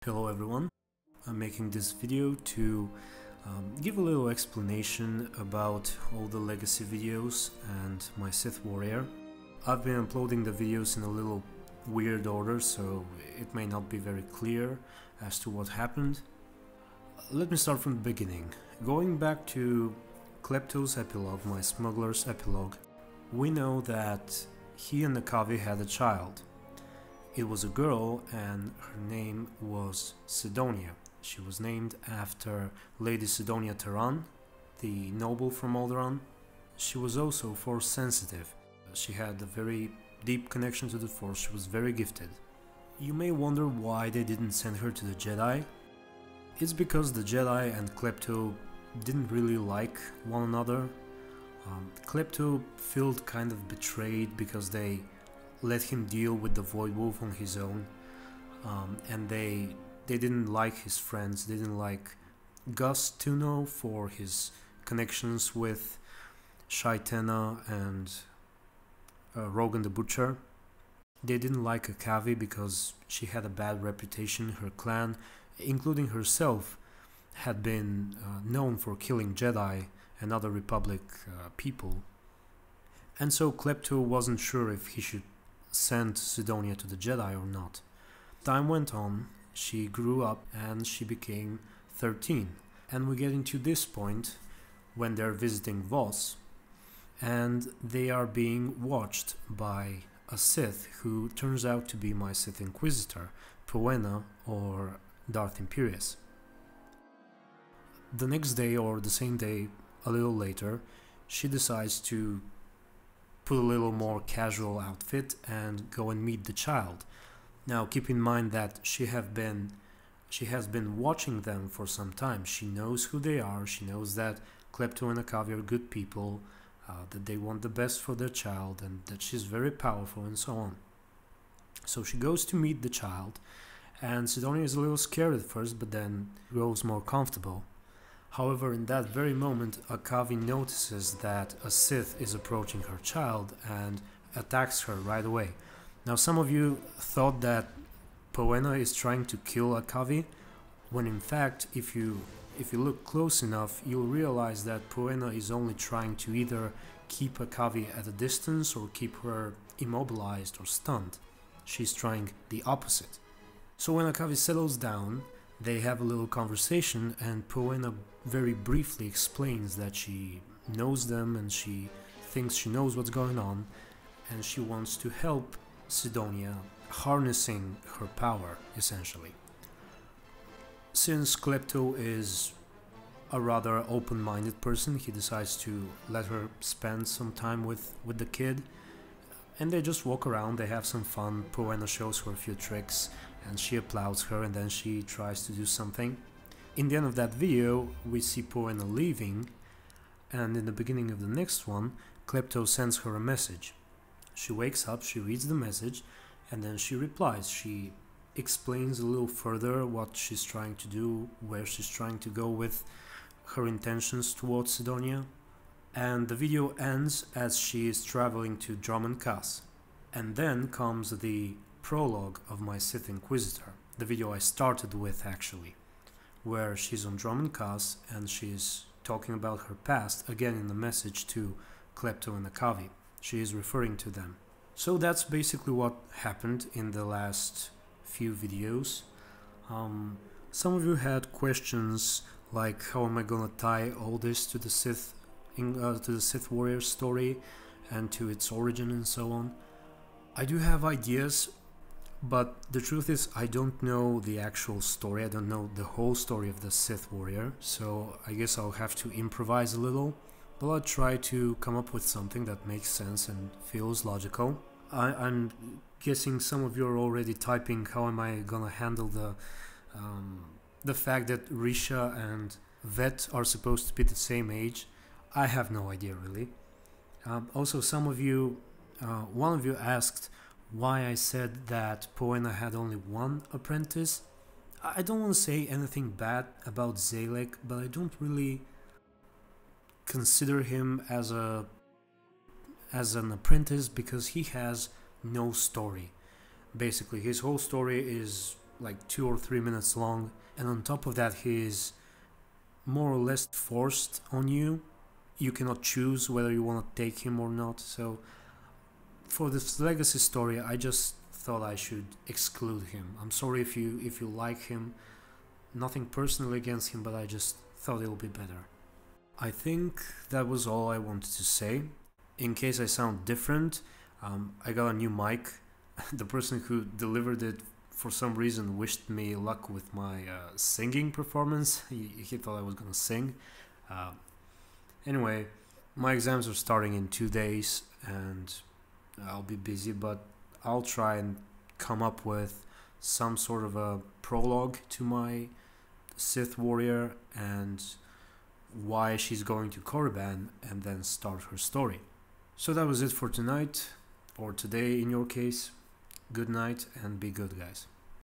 Hello everyone, I'm making this video to give a little explanation about all the legacy videos and my Sith Warrior. I've been uploading the videos in a little weird order, so it may not be very clear as to what happened. Let me start from the beginning. Going back to Klepto's epilogue, my smuggler's epilogue, we know that he and Nakavi had a child. It was a girl and her name was Cedonia. She was named after Lady Cedonia Terran, the noble from Alderaan. She was also Force sensitive. She had a very deep connection to the Force. She was very gifted. You may wonder why they didn't send her to the Jedi. It's because the Jedi and Klepto didn't really like one another. Klepto felt kind of betrayed because they let him deal with the Void Wolf on his own, and they didn't like his friends. They didn't like Gus Tuno for his connections with Shaitena and Rogan the Butcher. They didn't like Akavi because she had a bad reputation. Her clan, including herself, had been known for killing Jedi and other Republic people. And so Klepto wasn't sure if he should send Cedonia to the Jedi or not. Time went on, she grew up and she became 13. And we get into this point when they're visiting Voss and they are being watched by a Sith who turns out to be my Sith Inquisitor, Poena or Darth Imperius. The next day or the same day, a little later, she decides to put a little more casual outfit and go and meet the child. Now keep in mind that she has been watching them for some time. She knows who they are, she knows that Klepto and Akavi are good people, that they want the best for their child and that she's very powerful and so on. So she goes to meet the child and Cedonia is a little scared at first but then grows more comfortable. However, in that very moment, Akavi notices that a Sith is approaching her child and attacks her right away. Now, some of you thought that Poena is trying to kill Akavi, when in fact, if you look close enough, you'll realize that Poena is only trying to either keep Akavi at a distance or keep her immobilized or stunned. She's trying the opposite. So when Akavi settles down, they have a little conversation and Poena very briefly explains that she knows them and she thinks she knows what's going on and she wants to help Cedonia harnessing her power, essentially. Since Klepto is a rather open-minded person, he decides to let her spend some time with the kid and they just walk around, they have some fun. Poena shows her a few tricks and she applauds her and then she tries to do something. In the end of that video, we see Poena leaving, and in the beginning of the next one, Klepto sends her a message. She wakes up, she reads the message, and then she replies. She explains a little further what she's trying to do, where she's trying to go with her intentions towards Cedonia. And the video ends as she is traveling to Drummond Cass. And then comes the prologue of my Sith Inquisitor, the video I started with actually, where she's on Drummond Cass and she's talking about her past, again in the message to Klepto and Akavi. She is referring to them. So that's basically what happened in the last few videos. Some of you had questions like how am I gonna tie all this to the Sith Warrior story and to its origin and so on. I do have ideas, but the truth is I don't know the actual story. I don't know the whole story of the Sith Warrior, so I guess I'll have to improvise a little, but I'll try to come up with something that makes sense and feels logical. I'm guessing some of you are already typing how am I gonna handle the fact that Risha and Vet are supposed to be the same age. I have no idea really. Also, some of you, one of you asked why I said that Poena had only one apprentice. I don't want to say anything bad about Twi'lek, but I don't really consider him as an apprentice because he has no story. Basically, his whole story is like 2 or 3 minutes long, and on top of that he is more or less forced on you. You cannot choose whether you want to take him or not. So for this legacy story, I just thought I should exclude him. I'm sorry if you like him. Nothing personal against him, but I just thought it'll be better. I think that was all I wanted to say. In case I sound different, I got a new mic. The person who delivered it for some reason wished me luck with my singing performance. He thought I was gonna sing. Anyway, my exams are starting in 2 days and I'll be busy, but I'll try and come up with some sort of a prologue to my Sith Warrior and why she's going to Korriban, and then start her story. So that was it for tonight, or today in your case. Good night and be good, guys.